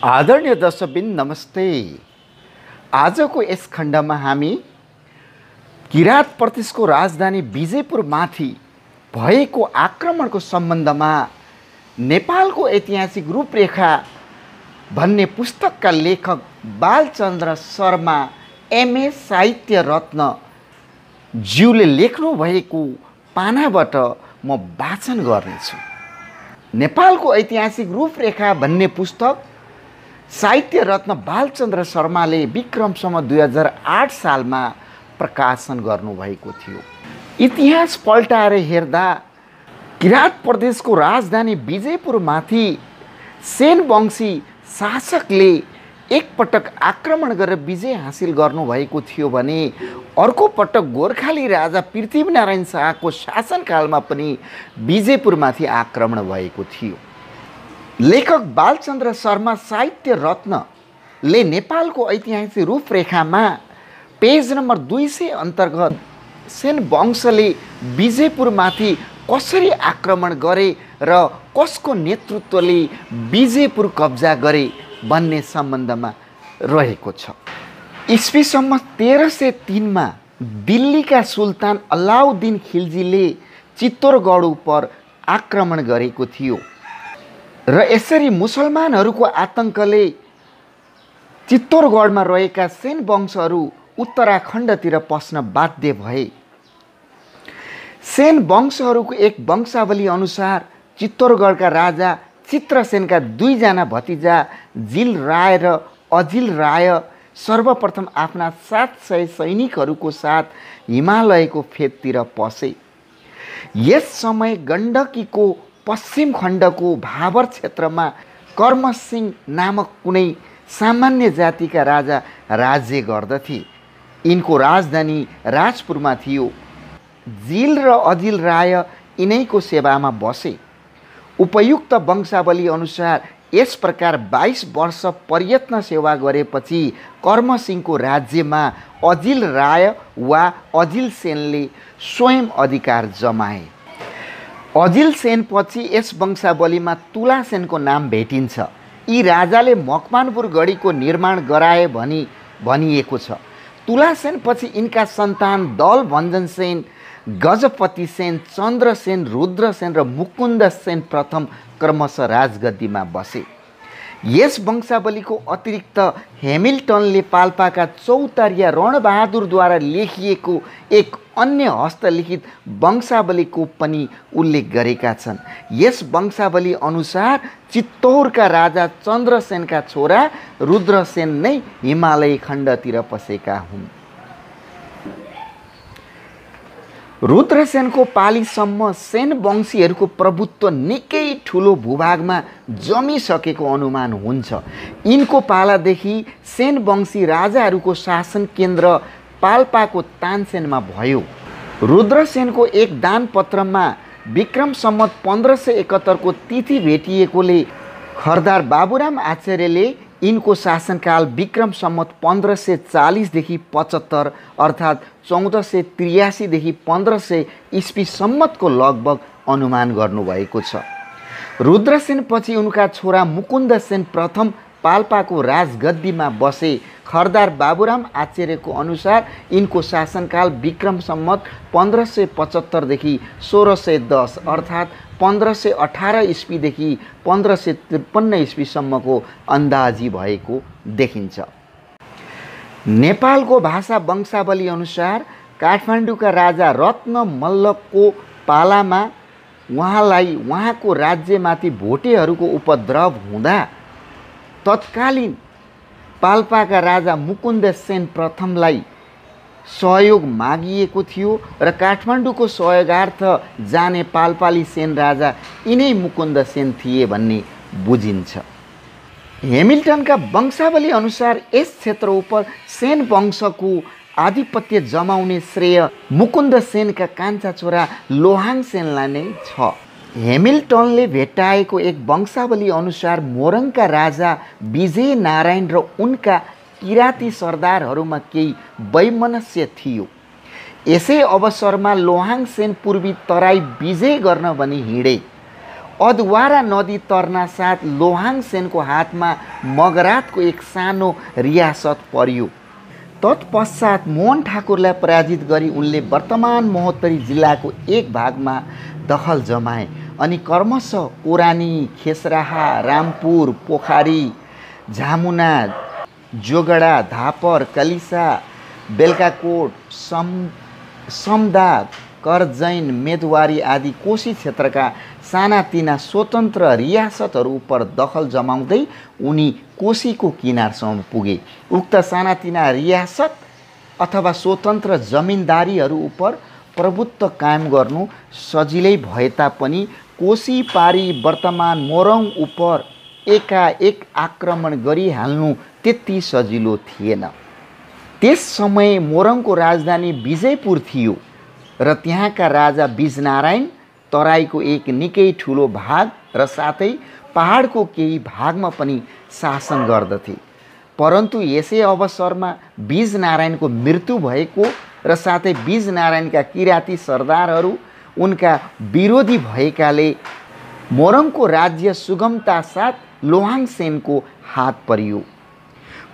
आदरणीय दर्शकबिन नमस्ते। आजको यस खण्डमा हामी किरात प्रदेशको राजधानी विजयपुरमाथि भएको आक्रमणको सम्बन्धमा नेपालको ऐतिहासिक रूपरेखा भन्ने पुस्तकका लेखक बालचन्द्र शर्मा एमए साहित्य रत्न ज्यूले लेख्नु भएको पानाबाट म वाचन गर्नेछु। नेपालको ऐतिहासिक रूपरेखा भन्ने पुस्तक साहित्य रत्न बालचन्द्र शर्माले विक्रम सम्वत 2008 सालमा प्रकाशन गर्नुभएको थियो। इतिहास पल्टाएर हेर्दा किरात प्रदेशको राजधानी विजयपुरमाथि सेन वंशी शासकले एकपटक आक्रमण गरेर विजय हासिल गर्नुभएको थियो भने अर्को पटक गोर्खाली राजा पृथ्वीनारायण शाहको शासनकालमा पनि विजयपुरमाथि आक्रमण भएको थियो। लेखक बालचन्द्र शर्मा साहित्य रत्नले नेपालको ऐतिहासिक रूपरेखामा पेज नम्बर 200 अन्तर्गत सेन वंशले विजयपुरमाथि कसरी आक्रमण गरे र कसको नेतृत्वले विजयपुर कब्जा गरे भन्ने सम्बन्धमा रहेको छ। इस्वी सम्वत 1303 मा दिल्लीका सुल्तान अलाउद्दिन खिल्जीले चित्तोरगढ उपर आक्रमण गरेको थियो र यसरी मुसलमानहरूको आतंकले चित्तोरगढमा रहेका सेन वंशहरू उत्तराखण्डतिर पस्न बाध्य भए। सेन वंशहरूको एक वंशावली अनुसार चित्तोरगढका राजा चित्रसेनका दुईजना भतिजा जिल राय र अजिल राय सर्वप्रथम आफ्ना 700 सैनिकहरूको साथ हिमालयको फेदतिर पसे। यस समय गण्डकीको पश्चिम खण्डको भाबर क्षेत्रमा कर्मसिंह नामक कुनै सामान्य जातिका राजा राज्य गर्दथे। यिनको राजधानी राजपुरमा थियो। जिल र अजिल राय यिनैको सेवामा बसे। उपयुक्त वंशावली अनुसार यस प्रकार 22 वर्ष प्रयत्न सेवा गरेपछि कर्मसिंहको राज्यमा अजिल राय वा अजिल सेनले स्वयं अधिकार जमाए। अजिल सेनपछि यस वंशावलीमा तुलासेनको नाम भेटिन्छ। यी राजाले मकवानपुर गढीको निर्माण गराए भनी भनिएको छ। तुलासेनपछि यिनका सन्तान दलभञ्जन सेन, गजपति सेन, चन्द्रसेन, रुद्रसेन र मुकुन्द सेन प्रथम क्रमशः राजगद्दीमा बसे। यस वंशावलीको अतिरिक्त हेमिल्टनले पाल्पाका चौतारिया रणबहादुरद्वारा लेखिएको एक अन्य हस्तलिखित वंशावलीको पनि उल्लेख गरेका छन्। यस वंशावली अनुसार चित्तौरका राजा चन्द्रसेनका छोरा रुद्रसेन नै हिमालय खण्डतिर पसेका हुन्। रुद्रसेनको पालीसम्म सेन वंशीहरूको प्रभुत्व निकै ठुलो भूभागमा जमिसकेको अनुमान हुन्छ। यिनको पालादेखि सेन वंशी राजाहरूको शासन केन्द्र पाल्पाको तानसेनमा भयो। रुद्रसेनको एक दानपत्रमा विक्रम सम्वत 1571 को तिथि भेटिएकोले खरदार बाबुराम आचार्यले यिनको शासनकाल विक्रम सम्वत 1540 देखि 75 अर्थात् 1483 देखि 1500 इस्वी सम्मतको लगभग अनुमान गर्नुभएको छ। रुद्रसेन पछि उनका छोरा मुकुन्द सेन प्रथम पाल्पाको राजगद्दीमा बसे। खरदार बाबुराम आचार्यको अनुसार यिनको शासनकाल विक्रम सम्वत 1575 देखि 1610 अर्थात् 1518 इस्वीदेखि 1553 इस्वीसम्मको अन्दाजी भएको देखिन्छ। नेपालको भाषा वंशावली अनुसार काठमाडौँका राजा रत्न मल्लको पालामा उहाँलाई उहाँको राज्यमाथि भोटेहरूको उपद्रव हुँदा तत्कालीन पाल्पाका राजा मुकुन्द सेन प्रथमलाई सहयोग मागिएको थियो र काठमाडौँको सहयोगार्थ जाने पाल्पाली सेन राजा यिनै मुकुन्द सेन थिए भन्ने बुझिन्छ। हेमिल्टनका वंशावली अनुसार यस क्षेत्र उप सेन वंशको आधिपत्य जमाउने श्रेय मुकुन्द सेनका कान्छा छोरा लोहाङ सेनलाई नै छ। हेमिल्टनले भेट्टाएको एक वंशावली अनुसार मोरङका राजा विजय नारायण र उनका किराती सरदारहरूमा केही वैमनस्य थियो। यसै अवसरमा लोहाङ सेन पूर्वी तराई विजय गर्न भनी हिँडे। अदवारा नदी तर्ना साथ लोहाङ सेनको हातमा मगरातको एक सानो रियासत पर्यो। तत्पश्चात मोहन ठाकुरलाई पराजित गरी उनले वर्तमान महोत्तरी जिल्लाको एक भागमा दखल जमाए अनि क्रमशः कोरानी, खेसराहा, रामपुर, पोखरी, झामुना, जोगडा, धापर, कलिसा, बेलकाकोट, समदा, करजैन, मेदवारी आदि कोशी क्षेत्रका सानातिना स्वतन्त्र रियासतहरू उप दखल जमाउँदै उनी कोशीको किनारसम्म पुगे। उक्त सानातिना रियासत अथवा स्वतन्त्र जमिनदारीहरू उप प्रभुत्व कायम गर्नु सजिलै भए तापनि कोशी पारी वर्तमान मोरङ उप एकाएक आक्रमण गरिहाल्नु त्यति सजिलो थिएन। त्यस समय मोरङको राजधानी विजयपुर थियो र त्यहाँका राजा बिजनारायण तराईको एक निकै ठुलो भाग र साथै पहाडको केही भागमा पनि शासन गर्दथे। परन्तु यसै अवसरमा बिजनारायणको मृत्यु भएको र साथै बिजनारायणका किराँती सरदारहरू उनका विरोधी भएकाले मोरङको राज्य सुगमता साथ लोहाङ सेनको हात परियो।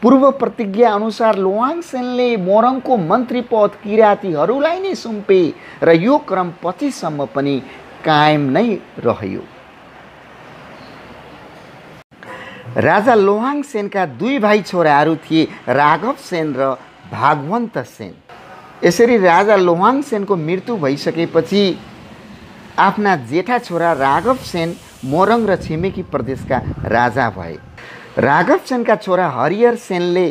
पूर्व प्रतिज्ञा अनुसार लोहाङ सेनले मोरङको मन्त्री पद किराँतीहरूलाई नै सुम्पे र यो क्रम पछिसम्म पनि कायम नै रह्यो। राजा लोहाङ सेनका दुई भाइ छोराहरू थिए, राघव सेन र भागवन्त सेन। यसरी राजा लोहाङ सेनको मृत्यु भइसकेपछि आफ्ना जेठा छोरा राघव सेन मोरङ र छिमेकी प्रदेशका राजा भए। राघव सेनका छोरा हरिहर सेनले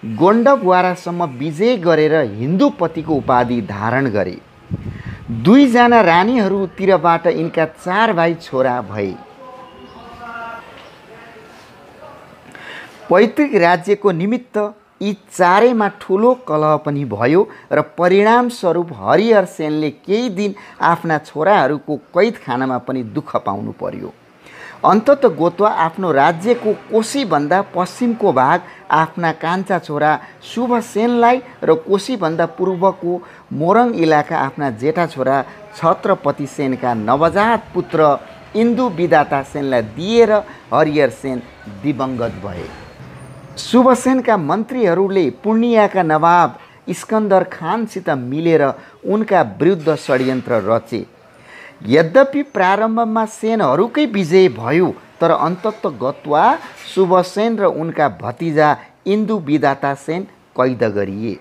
गोन्डवारासम्म विजय गरेर हिन्दूपतिको उपाधि धारण गरे। दुईजना रानीहरूतिरबाट यिनका 4 भाइ छोरा भए। पैतृक राज्यको निमित्त यी चारैमा ठुलो कलह पनि भयो र परिणामस्वरूप हरिहर सेनले केही दिन आफ्ना छोराहरूको कैदखानामा पनि दुःख पाउनु पर्यो। अन्ततः गोत्वा आफ्नो राज्यको कोशीभन्दा पश्चिमको भाग आफ्ना कान्छा छोरा शुभ सेनलाई र कोशीभन्दा पूर्वको मोरङ इलाका आफ्ना जेठा छोरा छत्रपति सेनका नवजात पुत्र इन्दु विधाता सेनलाई दिएर हरिहर सेन दिवंगत भए। शुभसेनका मन्त्रीहरूले पूर्णियाका नवाब इस्कन्दर खानसित मिलेर उनका विरुद्ध षड्यन्त्र रचे। यद्यपि प्रारम्भमा सेनहरूकै विजय भयो, तर अन्ततः गत्वा शुभसेन र उनका भतिजा इन्दु विधाता सेन कैद गरिए।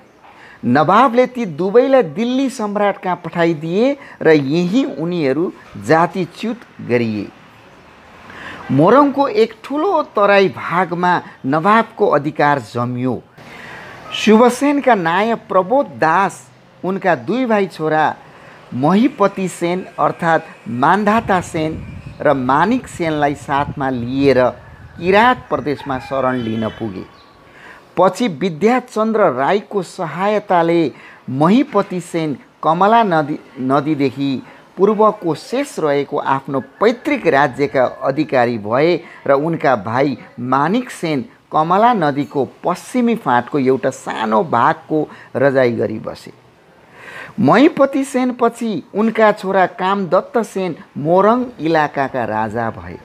नवाबले ती दुवैलाई दिल्ली सम्राट कहाँ पठाइदिए र यही उनीहरू जातिच्युत गरिए। मोरङको एक ठुलो तराई भागमा नवाबको अधिकार जमियो। शुभसेनका नायक प्रबोध दास उनका 2 भाइ छोरा महिपति सेन अर्थात् मान्धाता सेन र मानिक सेनलाई साथमा लिएर किराँत प्रदेशमा शरण लिन पुगे। पछि विद्याचन्द्र राईको सहायताले महिपति सेन कमला नदीदेखि पूर्वको शेष रहेको आफ्नो पैतृक राज्यका अधिकारी भए र उनका भाइ मानिक सेन कमला नदीको पश्चिमी फाँटको एउटा सानो भागको रजाई गरी बसे। महिपति सेन पछि उनका छोरा कामदत्त सेन मोरङ इलाकाका राजा भए।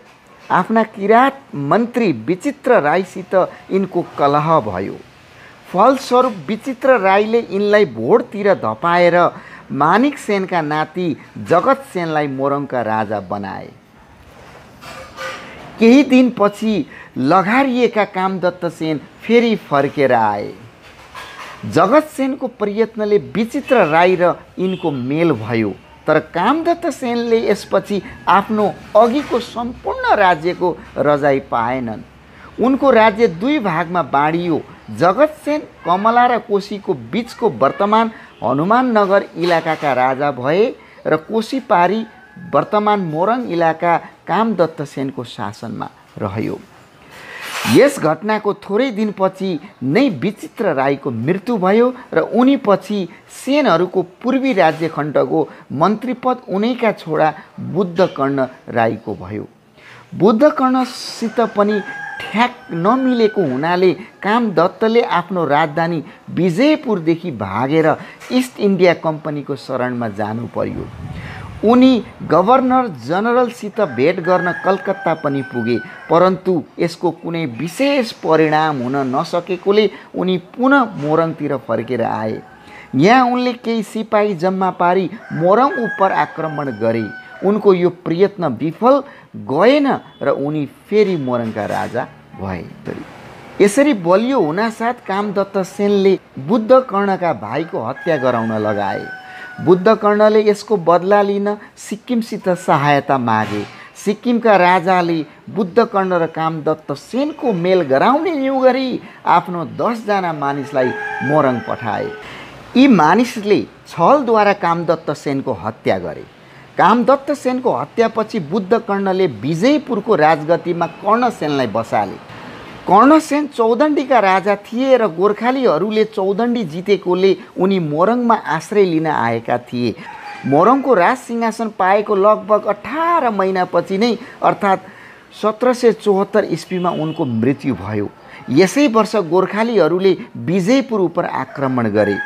आफ्ना किराँत मन्त्री विचित्र राईसित यिनको कलह भयो। फलस्वरूप विचित्र राईले यिनलाई भोटतिर धपाएर मानिक सेनका नाति जगत सेनलाई मोरङका राजा बनाए। केही दिनपछि लगारिएका कामदत्त सेन फेरि फर्केर आए। जगत सेनको प्रयत्नले विचित्र राई र यिनको मेल भयो, तर कामदत्त सेनले यसपछि आफ्नो अघिको सम्पूर्ण राज्यको रजाई पाएनन्। उनको राज्य 2 भागमा बाँडियो। जगत सेन कमला र कोशीको बीचको वर्तमान हनुमाननगर इलाकाका राजा भए र कोशी पारी वर्तमान मोरङ इलाका कामदत्त सेनको शासनमा रह्यो। यस घटनाको थोरै दिनपछि नै विचित्र राईको मृत्यु भयो र उनी पछि सेनहरूको पूर्वी राज्य खण्डको मन्त्रीपद उनैका छोरा बुद्धकर्ण राईको भयो। बुद्धकर्णसित पनि ठ्याक नमिलेको हुनाले कामदत्तले आफ्नो राजधानी विजयपुरदेखि भागेर इस्ट इन्डिया कम्पनीको शरणमा जानु पर्यो। उनी गभर्नर जनरलसित भेट गर्न कलकत्ता पनि पुगे, परन्तु यसको कुनै विशेष परिणाम हुन नसकेकोले उनी पुनः मोरङतिर फर्केर आए। यहाँ उनले केही सिपाही जम्मा पारी मोरङ उप आक्रमण गरे। उनको यो प्रयत्न विफल गएन र उनी फेरि मोरङका राजा भए। यसरी बलियो हुनासाथ कामदत्त सेनले बुद्ध कर्णका भाइको हत्या गराउन लगाए। बुद्ध कर्णले यसको बदला लिन सिक्किमसित सहायता मागे। सिक्किमका राजाले बुद्ध कर्ण र कामदत्त सेनको मेल गराउने न्यु गरी आफ्नो 10 जना मानिसलाई मोरङ पठाए। यी मानिसले छलद्वारा कामदत्त सेनको हत्या गरे। कामदत्त सेनको हत्यापछि बुद्ध कर्णले विजयपुरको राजगद्दीमा कर्णसेनलाई बसाले। कर्णसेन चौदण्डीका राजा थिए र गोर्खालीहरूले चौदण्डी जितेकोले उनी मोरङमा आश्रय लिन आएका थिए। मोरङको राज सिंहासन पाएको लगभग 18 महिनापछि नै अर्थात् 1774 इस्वीमा उनको मृत्यु भयो। यसै वर्ष गोर्खालीहरूले विजयपुर उप आक्रमण गरे।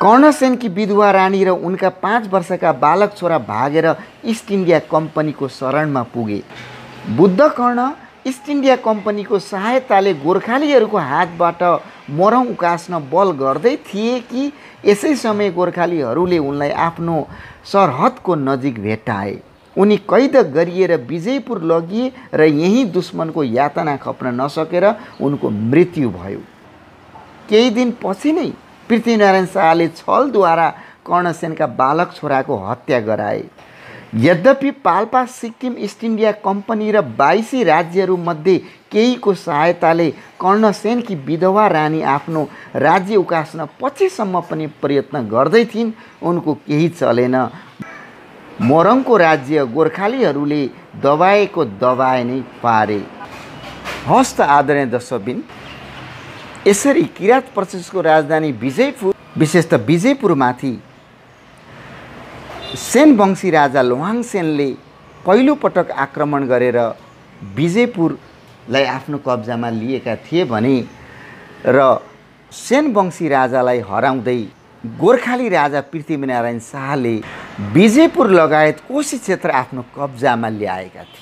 कर्णसेनकी विधवा रानी र उनका 5 वर्षका बालक छोरा भागेर इस्ट इन्डिया कम्पनीको शरणमा पुगे। बुद्ध कर्ण इस्ट इन्डिया कम्पनीको सहायताले गोर्खालीहरूको हातबाट मोरङ उकास्न बल गर्दै थिए कि यसै समय गोर्खालीहरूले उनलाई आफ्नो सरहदको नजिक भेट्टाए। उनी कैद गरिएर विजयपुर लगिए र यही दुश्मनको यातना खप्न नसकेर उनको मृत्यु भयो। केही दिन पछि नै पृथ्वीनारायण शाहले छलद्वारा कर्णसेनका बालक छोराको हत्या गराए। यद्यपि Palpa Sikkim east India company र 22 राज्यहरूमध्ये केहीको सहायताले कर्णसेनकी विधवा रानी आफ्नो राज्य उकास्न पछिसम्म पनि प्रयत्न गर्दै थिइन्, उनको केही चलेन। मोरङको राज्य गोर्खालीहरूले दबाएको दबाए नै पारे। हस्त आदरणीय दर्शकबिन, यसरी किराँत प्रदेशको राजधानी विजयपुर, विशेषतः विजयपुरमाथि सेन वंशी राजा लोहाङसेनले पहिलो पटक आक्रमण गरेर विजयपुरलाई आफ्नो कब्जामा लिएका थिए भने र सेन वंशी राजालाई हराउँदै गोर्खाली राजा पृथ्वीनारायण शाहले विजयपुर लगायत कोशी क्षेत्र आफ्नो कब्जामा ल्याएका थिए।